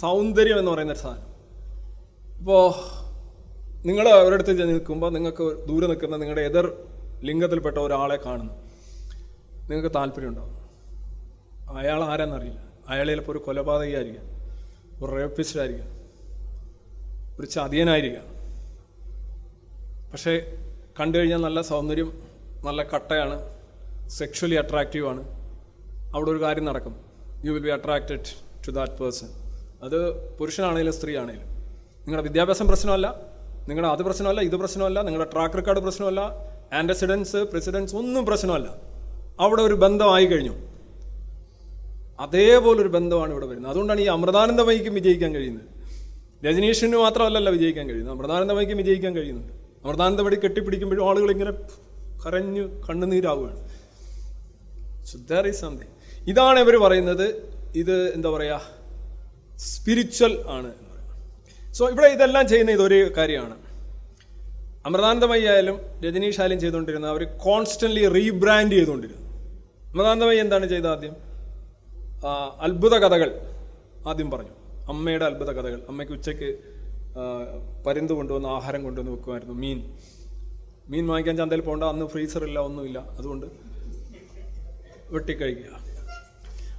സൗന്ദര്യം എന്ന് പറയുന്ന ഒരു സാധനം. ഇപ്പോൾ നിങ്ങൾ ഒരിടത്ത് നിൽക്കുമ്പോൾ നിങ്ങൾക്ക് ദൂരെ നിൽക്കുന്ന നിങ്ങളുടെ എതിർ ലിംഗത്തിൽപ്പെട്ട ഒരാളെ കാണുന്നു, നിങ്ങൾക്ക് താല്പര്യം ഉണ്ടാവും. അയാൾ ആരാന്നറിയില്ല. അയാൾ ചിലപ്പോൾ ഒരു കൊലപാതകയായിരിക്കാം, ഒരു റേപ്പിസ്റ്റ് ആയിരിക്കാം, ഒരു ചതിയനായിരിക്കാം. പക്ഷേ കണ്ടു കഴിഞ്ഞാൽ നല്ല സൗന്ദര്യം, നല്ല കട്ടയാണ്, സെക്ഷുവലി അട്രാക്റ്റീവാണ്. അവിടെ ഒരു കാര്യം നടക്കും, you will be attracted to that person. അത് പുരുഷനാണെങ്കിലും സ്ത്രീ ആണെങ്കിലും. നിങ്ങളുടെ വിദ്യാഭ്യാസം പ്രശ്നമല്ല, നിങ്ങളുടെ അത് പ്രശ്നമല്ല, ഇത് പ്രശ്നമല്ല, നിങ്ങളുടെ ട്രാക്ക് റെക്കോർഡ് പ്രശ്നമല്ല, ആൻറ്റസിഡൻസ്, പ്രസിഡൻസ് ഒന്നും പ്രശ്നമല്ല. അവിടെ ഒരു ബന്ധമായി കഴിഞ്ഞു. അതേപോലൊരു ബന്ധമാണ് ഇവിടെ വരുന്നത്. അതുകൊണ്ടാണ് ഈ അമൃതാനന്ദമയിക്കും വിജയിക്കാൻ കഴിയുന്നത്. രജനീഷിന് മാത്രമല്ലല്ലോ വിജയിക്കാൻ കഴിയുന്നത്, അമൃതാനന്ദമയിക്കും വിജയിക്കാൻ കഴിയുന്നുണ്ട്. അമൃതാനന്ദമടി കെട്ടിപ്പിടിക്കുമ്പോഴും ആളുകൾ ഇങ്ങനെ കരഞ്ഞു കണ്ണുനീരാവുകയാണ്. So there is something. ഇതാണ് ഇവർ പറയുന്നത്, ഇത് എന്താ പറയുക, സ്പിരിച്വൽ ആണ് എന്ന് പറയുന്നത്. സോ ഇവിടെ ഇതെല്ലാം ചെയ്യുന്ന ഇതൊരു കാര്യമാണ്. അമൃതാനന്ദമയി ആയാലും രജനീഷ് ആയാലും ചെയ്തുകൊണ്ടിരുന്ന അവർ കോൺസ്റ്റന്റ്ലി റീബ്രാൻഡ് ചെയ്തുകൊണ്ടിരുന്നു. അമൃതാനന്ദമയി എന്താണ് ചെയ്തത്? ആദ്യം അത്ഭുത കഥകൾ ആദ്യം പറഞ്ഞു, അമ്മയുടെ അത്ഭുത കഥകൾ. അമ്മയ്ക്ക് ഉച്ചയ്ക്ക് പരുന്ത് കൊണ്ടുവന്ന് ആഹാരം കൊണ്ടുവന്ന് വെക്കുമായിരുന്നു. മീൻ വാങ്ങിക്കാൻ ചന്തയിൽ പോകേണ്ട, അന്ന് ഫ്രീസറില്ല, ഒന്നുമില്ല, അതുകൊണ്ട് വെട്ടിക്കഴിക്കുക.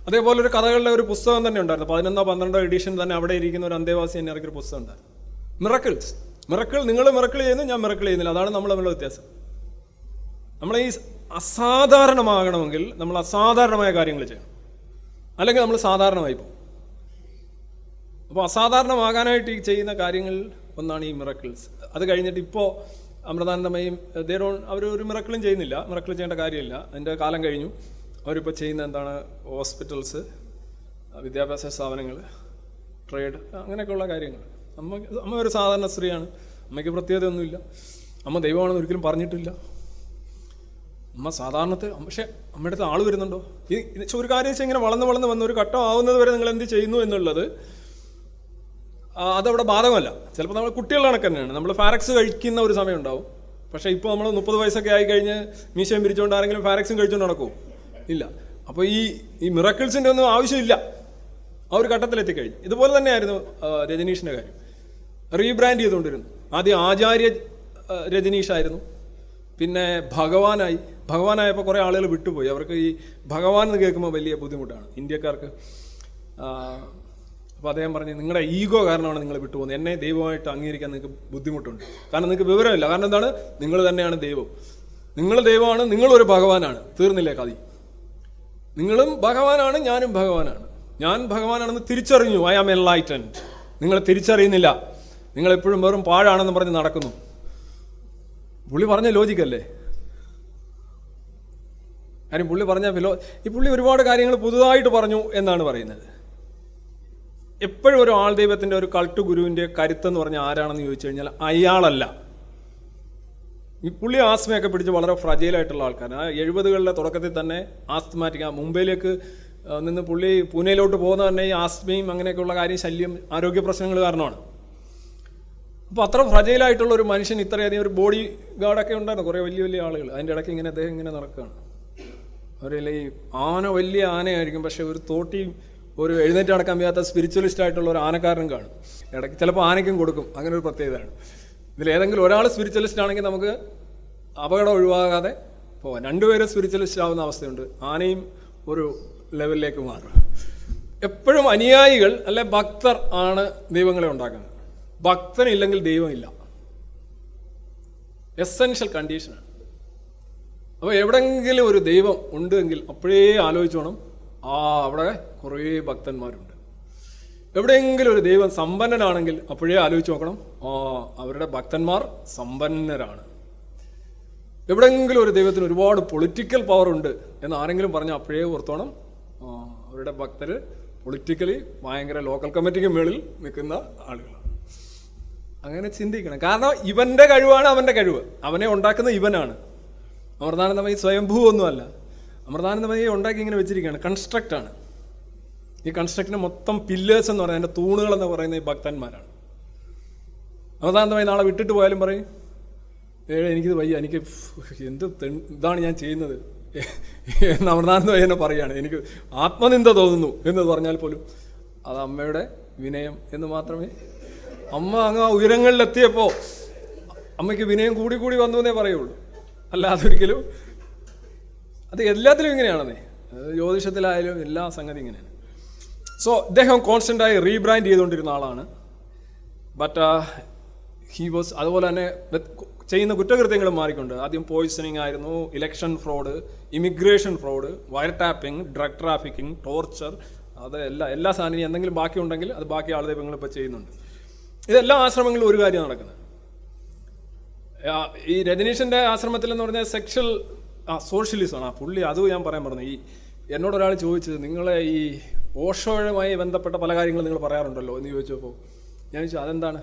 അതേപോലെ ഒരു കഥകളുടെ ഒരു പുസ്തകം തന്നെ ഉണ്ടായിരുന്നു, 11ഓ 12ഓ എഡിഷൻ തന്നെ. അവിടെ ഇരിക്കുന്ന ഒരു അന്തേവാസി തന്നെ ഇറക്കിയൊരു പുസ്തകം ഉണ്ടായിരുന്നു, മിറക്കിൾസ്. നിങ്ങൾ മിറക്കിൾ ചെയ്യുന്നു, ഞാൻ മിറക്കിൾ ചെയ്യുന്നില്ല. അതാണ് നമ്മൾ തമ്മിലുള്ള വ്യത്യാസം. നമ്മൾ ഈ അസാധാരണമാകണമെങ്കിൽ നമ്മൾ അസാധാരണമായ കാര്യങ്ങൾ ചെയ്യണം, അല്ലെങ്കിൽ നമ്മൾ സാധാരണമായി പോകും. അപ്പോൾ അസാധാരണമാകാനായിട്ട് ഈ ചെയ്യുന്ന കാര്യങ്ങൾ ഒന്നാണ് ഈ മിറക്കിൾസ്. അത് കഴിഞ്ഞിട്ട് ഇപ്പോൾ അമൃതാനന്ദമയും അവരൊരു മിറക്കിളും ചെയ്യുന്നില്ല, മിറക്കിൾ ചെയ്യേണ്ട കാര്യമില്ല, അതിൻ്റെ കാലം കഴിഞ്ഞു. അവരിപ്പോൾ ചെയ്യുന്ന എന്താണ്, ഹോസ്പിറ്റൽസ്, വിദ്യാഭ്യാസ സ്ഥാപനങ്ങൾ, ട്രേഡ്, അങ്ങനെയൊക്കെയുള്ള കാര്യങ്ങൾ. അമ്മ ഒരു സാധാരണ സ്ത്രീയാണ്, അമ്മയ്ക്ക് പ്രത്യേകതയൊന്നുമില്ല, അമ്മ ദൈവമാണെന്ന് ഒരിക്കലും പറഞ്ഞിട്ടില്ല. അമ്മ സാധാരണത്തെ, പക്ഷേ അമ്മയുടെ അടുത്ത് ആൾ വരുന്നുണ്ടോ? ഒരു കാര്യം വെച്ചാൽ ഇങ്ങനെ വളർന്ന് വന്ന് ഒരു ഘട്ടം ആവുന്നത് വരെ നിങ്ങൾ എന്ത് ചെയ്യുന്നു എന്നുള്ളത് അതവിടെ ബാധകമല്ല. ചിലപ്പോൾ നമ്മൾ കുട്ടികളുടെ കണക്ക് തന്നെയാണ്. നമ്മൾ ഫാരക്സ് കഴിക്കുന്ന ഒരു സമയം ഉണ്ടാവും. പക്ഷേ ഇപ്പോൾ നമ്മൾ 30 വയസ്സൊക്കെ ആയി കഴിഞ്ഞ് മീശയും പിരിച്ചുകൊണ്ട് ആരെങ്കിലും ഫാരക്സും കഴിച്ചുകൊണ്ട് നടക്കുമോ? ഇല്ല. അപ്പോൾ ഈ മിറക്കിൾസിൻ്റെ ഒന്നും ആവശ്യമില്ല, ആ ഒരു ഘട്ടത്തിലെത്തിക്കഴിഞ്ഞു. ഇതുപോലെ തന്നെയായിരുന്നു രജനീഷിൻ്റെ കാര്യം. റീബ്രാൻഡ് ചെയ്തുകൊണ്ടിരുന്നു. ആദ്യം ആചാര്യ രജനീഷായിരുന്നു, പിന്നെ ഭഗവാനായപ്പോൾ കുറേ ആളുകൾ വിട്ടുപോയി. അവർക്ക് ഈ ഭഗവാൻ എന്ന് കേൾക്കുമ്പോൾ വലിയ ബുദ്ധിമുട്ടാണ് ഇന്ത്യക്കാർക്ക്. അപ്പോൾ അദ്ദേഹം പറഞ്ഞു, നിങ്ങളുടെ ഈഗോ കാരണമാണ് നിങ്ങൾ വിട്ടുപോകുന്നത്, എന്നെ ദൈവമായിട്ട് അംഗീകരിക്കാൻ നിങ്ങൾക്ക് ബുദ്ധിമുട്ടുണ്ട്. കാരണം നിങ്ങൾക്ക് വിവരമില്ല. കാരണം എന്താണ്, നിങ്ങൾ തന്നെയാണ് ദൈവം, നിങ്ങൾ ദൈവമാണ്, നിങ്ങളൊരു ഭഗവാനാണ്. തീർന്നില്ലേ കഥ? നിങ്ങളും ഭഗവാനാണ്, ഞാനും ഭഗവാനാണ്. ഞാൻ ഭഗവാനാണെന്ന് തിരിച്ചറിഞ്ഞു, ഐ ആം എൻലൈറ്റൻഡ്. നിങ്ങൾ തിരിച്ചറിയുന്നില്ല, നിങ്ങളെപ്പോഴും വെറും പാഴാണെന്ന് പറഞ്ഞ് നടക്കുന്നു. പുള്ളി പറഞ്ഞ ലോജിക്കല്ലേ? കാര്യം പുള്ളി പറഞ്ഞ ഈ പുള്ളി ഒരുപാട് കാര്യങ്ങൾ പുതുതായിട്ട് പറഞ്ഞു എന്നാണ് പറയുന്നത്. എപ്പോഴും ഒരു ആൾ ദൈവത്തിൻ്റെ ഒരു കൾട്ട് ഗുരുവിൻ്റെ കരുത്തെന്ന് പറഞ്ഞാൽ ആരാണെന്ന് ചോദിച്ചു കഴിഞ്ഞാൽ അയാളല്ല. ഈ പുള്ളി ആസ്മയൊക്കെ പിടിച്ച് വളരെ ഫ്രജൈലായിട്ടുള്ള ആൾക്കാരാണ്. 70കളുടെ തുടക്കത്തിൽ തന്നെ ആസ്തമാറ്റിക്, മുംബൈയിലേക്ക് നിന്ന് പുള്ളി പൂനെയിലോട്ട് പോകുന്ന തന്നെ ഈ ആസ്മയും അങ്ങനെയൊക്കെയുള്ള കാര്യം, ശല്യം, ആരോഗ്യ പ്രശ്നങ്ങൾ കാരണമാണ്. അപ്പോൾ അത്ര ഫ്രജൈലായിട്ടുള്ള ഒരു മനുഷ്യൻ ഇത്രയധികം ഒരു ബോഡി ഗാർഡൊക്കെ ഉണ്ടായിരുന്നു, കുറേ വലിയ വലിയ ആളുകൾ. അതിൻ്റെ ഇടയ്ക്ക് ഇങ്ങനെ അദ്ദേഹം ഇങ്ങനെ നടക്കുകയാണ്. അവരല്ലേ ഈ ആന വലിയ ആനയായിരിക്കും, പക്ഷെ ഒരു തോട്ടിയും ഒരു എഴുന്നേറ്റ് നടക്കാൻ വയ്യാത്ത സ്പിരിച്വലിസ്റ്റ് ആയിട്ടുള്ള ഒരു ആനക്കാരനും കാണും. ഇടയ്ക്ക് ചിലപ്പോൾ ആനയ്ക്കും കൊടുക്കും. അങ്ങനെ ഒരു പ്രത്യേകതയാണ്. ഇതിലേതെങ്കിലും ഒരാൾ സ്പിരിച്വലിസ്റ്റ് ആണെങ്കിൽ നമുക്ക് അപകടം ഒഴിവാകാതെ പോകാം. രണ്ടുപേരും സ്പിരിച്വലിസ്റ്റ് ആവുന്ന അവസ്ഥയുണ്ട്. ആനയും ഒരു ലെവലിലേക്ക് മാറും. എപ്പോഴും അനുയായികൾ അല്ലെ ഭക്തർ ആണ് ദൈവങ്ങളെ ഉണ്ടാക്കുന്നത്. ഭക്തനില്ലെങ്കിൽ ദൈവമില്ല. എസെൻഷ്യൽ കണ്ടീഷനാണ്. അപ്പോൾ എവിടെയെങ്കിലും ഒരു ദൈവം ഉണ്ടെങ്കിൽ അപ്പോഴേ ആലോചിച്ചോണം, അവിടെ കുറേ ഭക്തന്മാരുണ്ട്. എവിടെയെങ്കിലും ഒരു ദൈവം സമ്പന്നനാണെങ്കിൽ അപ്പോഴേ ആലോചിച്ച് നോക്കണം, അവരുടെ ഭക്തന്മാർ സമ്പന്നരാണ്. എവിടെയെങ്കിലും ഒരു ദൈവത്തിന് ഒരുപാട് പൊളിറ്റിക്കൽ പവർ ഉണ്ട് എന്ന് ആരെങ്കിലും പറഞ്ഞാൽ അപ്പോഴേ ഓർത്തോണം, അവരുടെ ഭക്തർ പൊളിറ്റിക്കലി ഭയങ്കര ലോക്കൽ കമ്മിറ്റിക്ക് മേളിൽ നിൽക്കുന്ന ആളുകളാണ്. അങ്ങനെ ചിന്തിക്കണം. കാരണം ഇവന്റെ കഴിവാണ് അവന്റെ കഴിവ്. അവനെ ഉണ്ടാക്കുന്ന ഇവനാണ്. അമൃതാനന്ദമയി സ്വയംഭൂ ഒന്നുമല്ല. അമൃതാനന്ദമയി ഉണ്ടാക്കി ഇങ്ങനെ വെച്ചിരിക്കുകയാണ്. കൺസ്ട്രക്റ്റാണ്. ഈ കൺസ്ട്രക്റ്റിന് മൊത്തം പില്ലേഴ്സ് എന്ന് പറയുന്നത്, അതിൻ്റെ തൂണുകൾ എന്ന് പറയുന്നത് ഈ ഭക്തന്മാരാണ്. അമൃതാനന്ദമയി നാളെ വിട്ടിട്ട് പോയാലും പറയും, എനിക്കിത് വയ്യ, എനിക്ക് എന്ത് ഇതാണ് ഞാൻ ചെയ്യുന്നത് എന്ന് അമൃതാനന്ദമയി എന്നെ പറയുകയാണ്. എനിക്ക് ആത്മനിന്ദ തോന്നുന്നു എന്ന് പറഞ്ഞാൽ പോലും അത് അമ്മയുടെ വിനയം എന്ന് മാത്രമേ. അമ്മ അങ്ങ് ഉയരങ്ങളിലെത്തിയപ്പോൾ അമ്മയ്ക്ക് വിനയം കൂടി കൂടി വന്നു എന്നേ പറയുള്ളൂ. അല്ലാതെ ഒരിക്കലും അത് എല്ലാത്തിലും ഇങ്ങനെയാണെന്നേ. ജ്യോതിഷത്തിലായാലും എല്ലാ സംഗതി ഇങ്ങനെയാണ്. സോ ഇദ്ദേഹം കോൺസ്റ്റൻ്റായി റീബ്രാൻഡ് ചെയ്തുകൊണ്ടിരുന്ന ആളാണ്. ബട്ട് ഹി വാസ്, അതുപോലെ തന്നെ ചെയ്യുന്ന കുറ്റകൃത്യങ്ങളും മാറിക്കൊണ്ട്. ആദ്യം പോയിസണിങ് ആയിരുന്നു, election fraud, immigration fraud, wire tapping, drug trafficking, torture, അത് എല്ലാ സാധനവും എന്തെങ്കിലും ബാക്കിയുണ്ടെങ്കിൽ അത് ബാക്കി ആൾ ദൈവങ്ങൾ ഇപ്പോൾ ചെയ്യുന്നുണ്ട്. ഇതെല്ലാ ആശ്രമങ്ങളിലും ഒരു കാര്യം നടക്കുന്നത്. ഈ രജനീഷിൻ്റെ ആശ്രമത്തിൽ എന്ന് പറഞ്ഞാൽ സെക്ഷൽ സോഷ്യലിസമാണ്. പുള്ളി അത് ഞാൻ പറയാൻ പറഞ്ഞു. ഈ എന്നോടൊരാൾ ചോദിച്ചത്, നിങ്ങളെ ഈ ഓഷോയുമായി ബന്ധപ്പെട്ട പല കാര്യങ്ങളും നിങ്ങൾ പറയാറുണ്ടല്ലോ എന്ന് ചോദിച്ചപ്പോൾ ഞാൻ ചോദിച്ചു, അതെന്താണ്?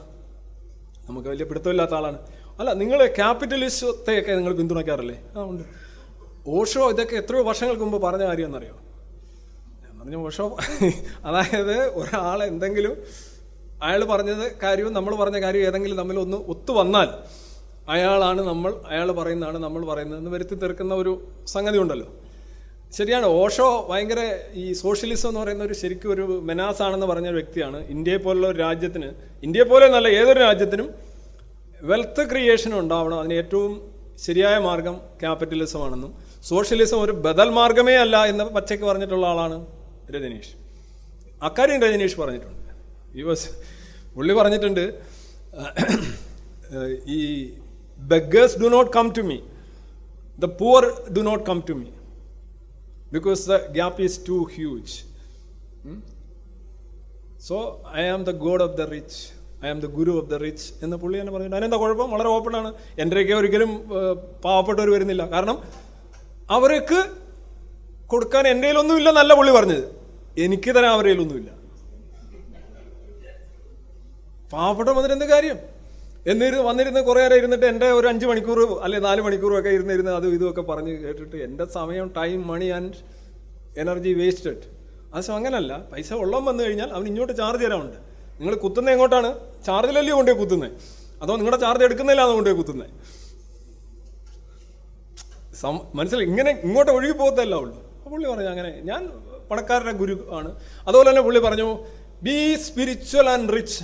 നമുക്ക് വലിയ പിടുത്തമില്ലാത്ത ആളാണ്. അല്ല, നിങ്ങൾ ക്യാപിറ്റലിസത്തെയൊക്കെ നിങ്ങൾ പിന്തുണയ്ക്കാറില്ലേ? ഉണ്ട്. ഓഷോ ഇതൊക്കെ എത്രയോ വർഷങ്ങൾക്ക് മുമ്പ് പറഞ്ഞ കാര്യം എന്നറിയോ? ഞാൻ പറഞ്ഞു, ഓഷോ അതായത് ഒരാൾ എന്തെങ്കിലും അയാൾ പറഞ്ഞത് കാര്യവും നമ്മൾ പറഞ്ഞ കാര്യവും ഏതെങ്കിലും തമ്മിൽ ഒന്ന് ഒത്തു വന്നാൽ അയാളാണ് നമ്മൾ, അയാൾ പറയുന്നതാണ് നമ്മൾ പറയുന്നതെന്ന് വരുത്തി തീർക്കുന്ന ഒരു സംഗതി ഉണ്ടല്ലോ. ശരിയാണ്. ഓഷോ ഭയങ്കര ഈ സോഷ്യലിസം എന്ന് പറയുന്ന ഒരു ശരിക്കും ഒരു മെനാസാണെന്ന് പറഞ്ഞ വ്യക്തിയാണ്. ഇന്ത്യയെ പോലുള്ള ഒരു രാജ്യത്തിന്, ഇന്ത്യയെ പോലെ നല്ല ഏതൊരു രാജ്യത്തിനും വെൽത്ത് ക്രിയേഷൻ ഉണ്ടാവണം. അതിന് ഏറ്റവും ശരിയായ മാർഗം ക്യാപിറ്റലിസമാണെന്നും സോഷ്യലിസം ഒരു ബദൽ മാർഗമേ അല്ല എന്ന് പച്ചയ്ക്ക് പറഞ്ഞിട്ടുള്ള ആളാണ് രജനീഷ്. അക്കാര്യം രജനീഷ് പറഞ്ഞിട്ടുണ്ട്. പുള്ളി പറഞ്ഞിട്ടുണ്ട്, ഈ beggars do not come to me, the poor do not come to me because the gap is too huge. So I am the god of the rich, I am the guru of the rich എന്ന് പുള്ളി തന്നെ പറഞ്ഞിട്ട്. അതിനെന്താ കുഴപ്പം? വളരെ ഓപ്പണാണ്. എൻ്റെയൊക്കെ ഒരിക്കലും പാവപ്പെട്ടവർ വരുന്നില്ല. കാരണം അവർക്ക് കൊടുക്കാൻ എൻ്റെ കയ്യിലൊന്നുമില്ല എന്നല്ല പുള്ളി പറഞ്ഞത്, എനിക്ക് തരാൻ അവരുടെ കയ്യിലൊന്നുമില്ല. പാവപ്പെട്ട വന്നിട്ട് എന്ത് കാര്യം? വന്നിരുന്ന് കുറേ നേരം ഇരുന്നിട്ട് എൻ്റെ ഒരു 5 മണിക്കൂർ അല്ലെ 4 മണിക്കൂറും ഒക്കെ ഇരുന്ന് അതും ഇതുമൊക്കെ പറഞ്ഞ് കേട്ടിട്ട് എൻ്റെ സമയം, time, money and energy wasted. അത് അങ്ങനല്ല. പൈസ ഉള്ളം വന്നു കഴിഞ്ഞാൽ അവൻ ഇങ്ങോട്ട് ചാർജ് തരാനുണ്ട്. നിങ്ങൾ കുത്തുന്നത് എങ്ങോട്ടാണ്? ചാർജിലല്ലേ കൊണ്ടുപോയി കുത്തുന്നത്? അതോ നിങ്ങളുടെ ചാർജ് എടുക്കുന്നില്ലാന്ന് കൊണ്ടുപോയി കുത്തുന്നത്? മനസ്സിലായി? ഇങ്ങനെ ഇങ്ങോട്ട് ഒഴുകി പോകത്തല്ല ഉള്ളൂ. അപ്പോൾ പുള്ളി പറഞ്ഞു, അങ്ങനെ ഞാൻ പണക്കാരുടെ ഗുരു ആണ്. അതുപോലെ തന്നെ പുള്ളി പറഞ്ഞു, ബി സ്പിരിച്വൽ ആൻഡ് റിച്ച്.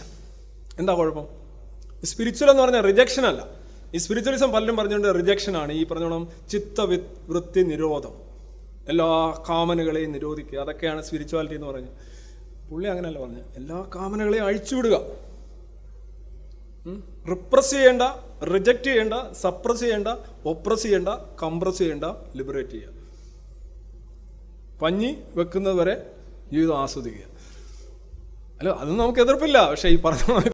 എന്താ കുഴപ്പം? സ്പിരിച്വൽ എന്ന് പറഞ്ഞാൽ റിജക്ഷൻ അല്ല. ഈ സ്പിരിച്വലിസം പലരും പറഞ്ഞുകൊണ്ട് റിജക്ഷൻ ആണ്. ഈ പറഞ്ഞോണം ചിത്തവൃത്തി നിരോധം, എല്ലാ കാമനകളെയും നിരോധിക്കുക, അതൊക്കെയാണ് സ്പിരിച്വാലിറ്റി എന്ന് പറഞ്ഞത്. പുള്ളി അങ്ങനെയല്ല പറഞ്ഞത്. എല്ലാ കാമനകളെയും അഴിച്ചുവിടുക, റിപ്രസ് ചെയ്യേണ്ട, റിജക്റ്റ് ചെയ്യേണ്ട, സപ്രസ് ചെയ്യേണ്ട, ഒപ്രസ് ചെയ്യേണ്ട, കംപ്രസ് ചെയ്യേണ്ട, ലിബറേറ്റ് ചെയ്യുക. പഞ്ഞി വെക്കുന്നത് വരെ ജീവിതം ആസ്വദിക്കുക. അല്ല, അതൊന്നും നമുക്ക് എതിർപ്പില്ല. പക്ഷെ ഈ പറഞ്ഞ